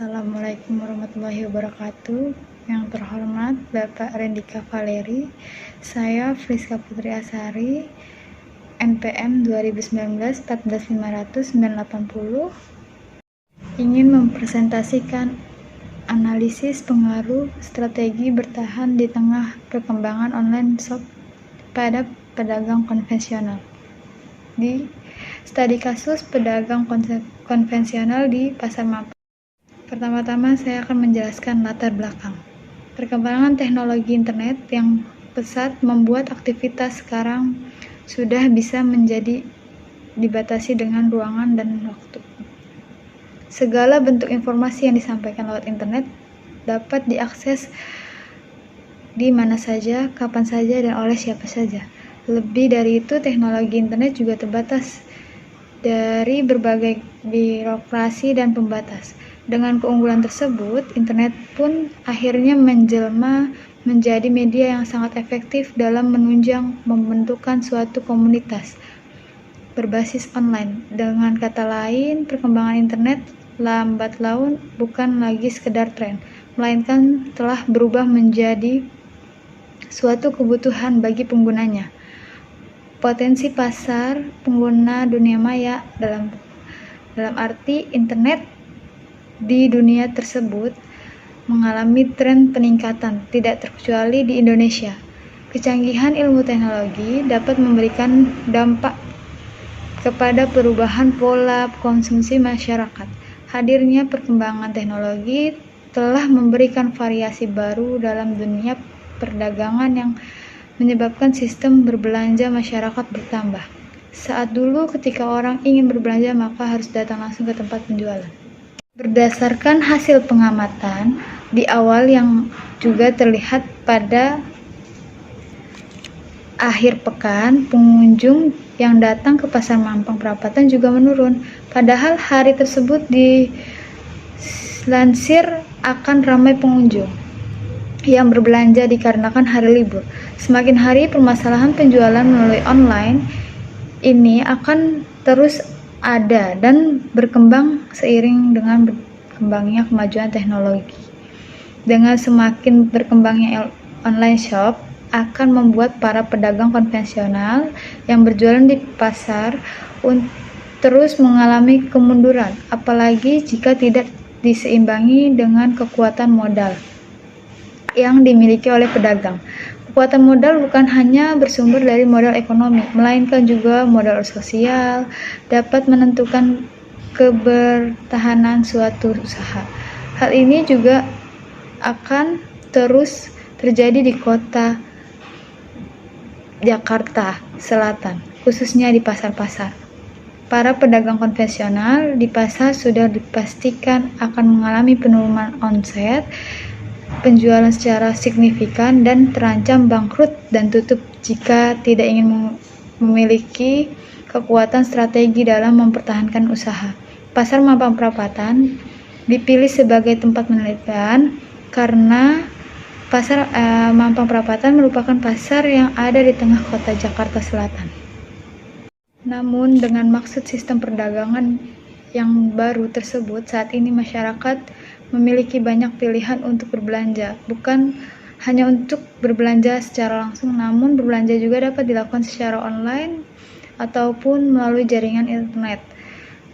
Assalamualaikum warahmatullahi wabarakatuh. Yang terhormat Bapak Rendika Valeri, saya Friska Putri Asari, NPM 2019 14500 980, ingin mempresentasikan analisis pengaruh strategi bertahan di tengah perkembangan online shop pada pedagang konvensional. Di studi kasus pedagang konvensional di Pasar Mampang. Pertama-tama saya akan menjelaskan latar belakang. Perkembangan teknologi internet yang pesat membuat aktivitas sekarang sudah bisa menjadi dibatasi dengan ruangan dan waktu. Segala bentuk informasi yang disampaikan lewat internet dapat diakses di mana saja, kapan saja, dan oleh siapa saja. Lebih dari itu, teknologi internet juga terbatas dari berbagai birokrasi dan pembatas. Dengan keunggulan tersebut, internet pun akhirnya menjelma menjadi media yang sangat efektif dalam menunjang pembentukan suatu komunitas berbasis online. Dengan kata lain, perkembangan internet lambat laun bukan lagi sekedar tren, melainkan telah berubah menjadi suatu kebutuhan bagi penggunanya. Potensi pasar pengguna dunia maya dalam arti internet di dunia tersebut mengalami tren peningkatan, tidak terkecuali di Indonesia. Kecanggihan ilmu teknologi dapat memberikan dampak kepada perubahan pola konsumsi masyarakat. Hadirnya perkembangan teknologi telah memberikan variasi baru dalam dunia perdagangan yang menyebabkan sistem berbelanja masyarakat bertambah. Saat dulu ketika orang ingin berbelanja maka harus datang langsung ke tempat penjualan. Berdasarkan hasil pengamatan di awal yang juga terlihat pada akhir pekan, pengunjung yang datang ke Pasar Mampang Perapatan juga menurun. Padahal hari tersebut dilansir akan ramai pengunjung yang berbelanja dikarenakan hari libur. Semakin hari permasalahan penjualan melalui online ini akan terus ada dan berkembang seiring dengan berkembangnya kemajuan teknologi. Dengan semakin berkembangnya online shop akan membuat para pedagang konvensional yang berjualan di pasar terus mengalami kemunduran, apalagi jika tidak diseimbangi dengan kekuatan modal yang dimiliki oleh pedagang. Kekuatan modal bukan hanya bersumber dari modal ekonomi, melainkan juga modal sosial, dapat menentukan kebertahanan suatu usaha. Hal ini juga akan terus terjadi di kota Jakarta Selatan, khususnya di pasar-pasar. Para pedagang konvensional di pasar sudah dipastikan akan mengalami penurunan omset, penjualan secara signifikan, dan terancam bangkrut dan tutup jika tidak ingin memiliki kekuatan strategi dalam mempertahankan usaha. Pasar Mampang Perapatan dipilih sebagai tempat penelitian karena Pasar Mampang Perapatan merupakan pasar yang ada di tengah kota Jakarta Selatan. Namun dengan maksud sistem perdagangan yang baru tersebut, saat ini masyarakat memiliki banyak pilihan untuk berbelanja, bukan hanya untuk berbelanja secara langsung, namun berbelanja juga dapat dilakukan secara online ataupun melalui jaringan internet.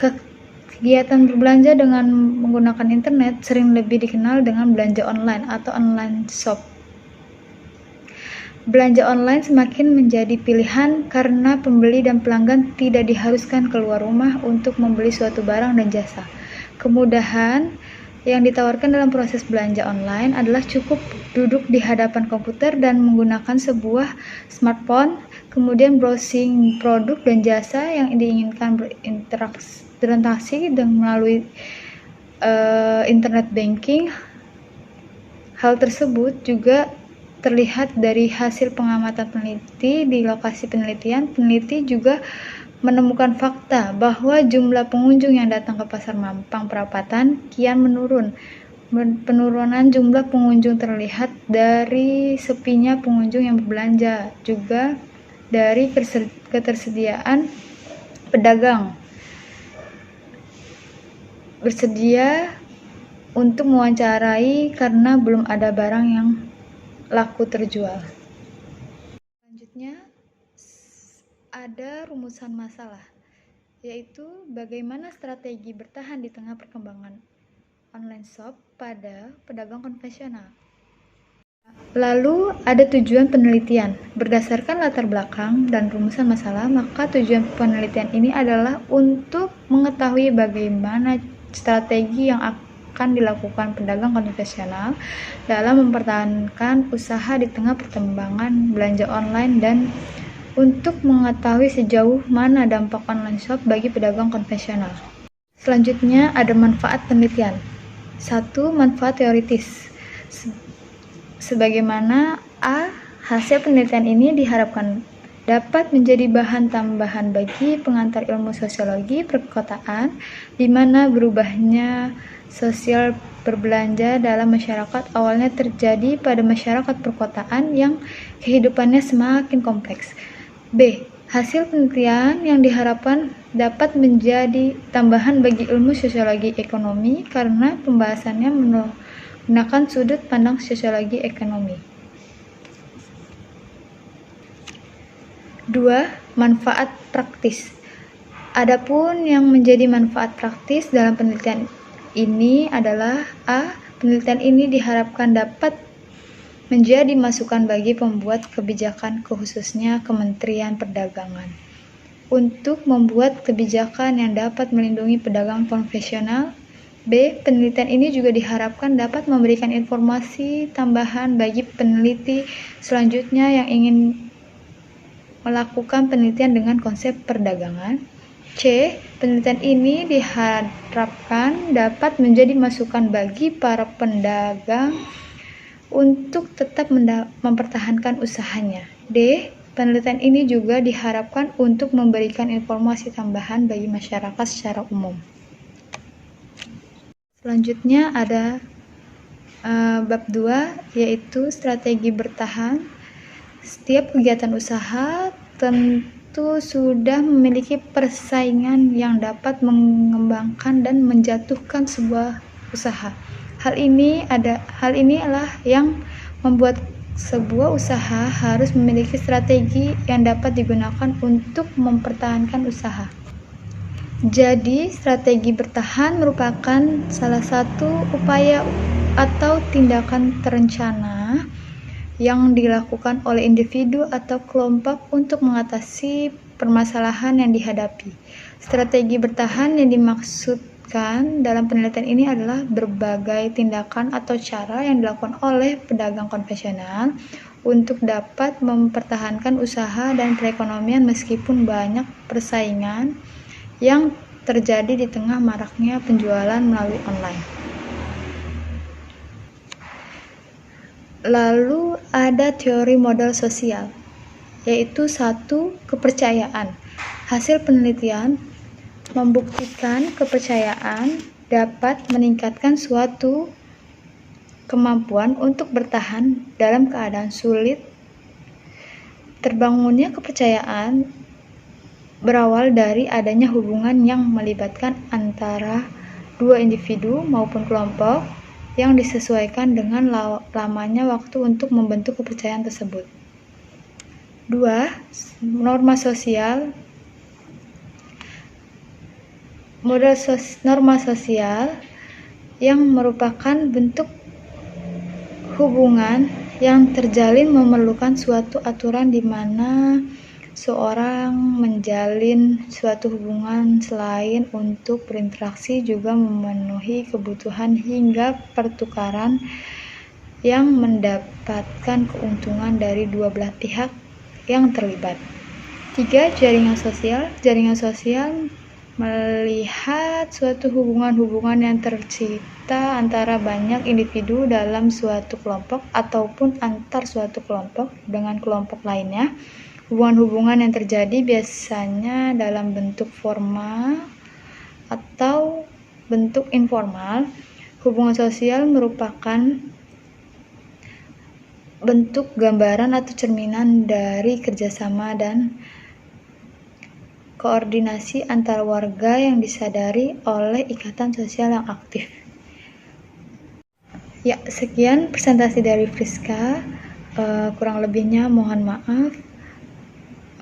Kegiatan berbelanja dengan menggunakan internet sering lebih dikenal dengan belanja online atau online shop. Belanja online semakin menjadi pilihan karena pembeli dan pelanggan tidak diharuskan keluar rumah untuk membeli suatu barang dan jasa. Kemudahan yang ditawarkan dalam proses belanja online adalah cukup duduk di hadapan komputer dan menggunakan sebuah smartphone, kemudian browsing produk dan jasa yang diinginkan, berinteraksi dan melalui internet banking. Hal tersebut juga terlihat dari hasil pengamatan peneliti di lokasi penelitian. Peneliti juga menemukan fakta bahwa jumlah pengunjung yang datang ke Pasar Mampang Perapatan kian menurun. Penurunan jumlah pengunjung terlihat dari sepinya pengunjung yang berbelanja, juga dari ketersediaan pedagang bersedia untuk mewawancarai karena belum ada barang yang laku terjual. Selanjutnya ada rumusan masalah, yaitu bagaimana strategi bertahan di tengah perkembangan online shop pada pedagang konvensional. Lalu ada tujuan penelitian. Berdasarkan latar belakang dan rumusan masalah, maka tujuan penelitian ini adalah untuk mengetahui bagaimana strategi yang akan dilakukan pedagang konvensional dalam mempertahankan usaha di tengah perkembangan belanja online dan untuk mengetahui sejauh mana dampak online shop bagi pedagang konvensional. Selanjutnya ada manfaat penelitian. 1. Manfaat teoritis. Sebagaimana A. Hasil penelitian ini diharapkan dapat menjadi bahan tambahan bagi pengantar ilmu sosiologi perkotaan, di mana berubahnya sosial berbelanja dalam masyarakat awalnya terjadi pada masyarakat perkotaan yang kehidupannya semakin kompleks. B. Hasil penelitian yang diharapkan dapat menjadi tambahan bagi ilmu sosiologi ekonomi karena pembahasannya menggunakan sudut pandang sosiologi ekonomi. 2. Manfaat praktis. Adapun yang menjadi manfaat praktis dalam penelitian ini adalah A. Penelitian ini diharapkan dapat menjadi masukan bagi pembuat kebijakan, khususnya Kementerian Perdagangan, untuk membuat kebijakan yang dapat melindungi pedagang konvensional. B. Penelitian ini juga diharapkan dapat memberikan informasi tambahan bagi peneliti selanjutnya yang ingin melakukan penelitian dengan konsep perdagangan. C. Penelitian ini diharapkan dapat menjadi masukan bagi para pedagang untuk tetap mempertahankan usahanya. D. Penelitian ini juga diharapkan untuk memberikan informasi tambahan bagi masyarakat secara umum. Selanjutnya ada bab 2, yaitu strategi bertahan. Setiap kegiatan usaha tentu sudah memiliki persaingan yang dapat mengembangkan dan menjatuhkan sebuah usaha. Hal ini adalah yang membuat sebuah usaha harus memiliki strategi yang dapat digunakan untuk mempertahankan usaha. Jadi, strategi bertahan merupakan salah satu upaya atau tindakan terencana yang dilakukan oleh individu atau kelompok untuk mengatasi permasalahan yang dihadapi. Strategi bertahan yang dimaksudkan dalam penelitian ini adalah berbagai tindakan atau cara yang dilakukan oleh pedagang konvensional untuk dapat mempertahankan usaha dan perekonomian meskipun banyak persaingan yang terjadi di tengah maraknya penjualan melalui online. Lalu ada teori modal sosial, yaitu 1. Kepercayaan. Hasil penelitian membuktikan kepercayaan dapat meningkatkan suatu kemampuan untuk bertahan dalam keadaan sulit. Terbangunnya kepercayaan berawal dari adanya hubungan yang melibatkan antara dua individu maupun kelompok yang disesuaikan dengan lamanya waktu untuk membentuk kepercayaan tersebut. 2. Norma sosial. Norma sosial yang merupakan bentuk hubungan yang terjalin memerlukan suatu aturan di mana seorang menjalin suatu hubungan selain untuk berinteraksi juga memenuhi kebutuhan hingga pertukaran yang mendapatkan keuntungan dari dua belah pihak yang terlibat. 3. Jaringan sosial. Jaringan sosial melihat suatu hubungan-hubungan yang tercipta antara banyak individu dalam suatu kelompok ataupun antar suatu kelompok dengan kelompok lainnya. Hubungan-hubungan yang terjadi biasanya dalam bentuk formal atau bentuk informal. Hubungan sosial merupakan bentuk gambaran atau cerminan dari kerjasama dan koordinasi antar warga yang disadari oleh ikatan sosial yang aktif. Ya, sekian presentasi dari Friska. Kurang lebihnya mohon maaf.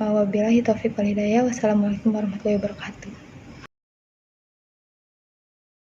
Wabillahi taufiq wal hidayah. Wassalamualaikum warahmatullahi wabarakatuh.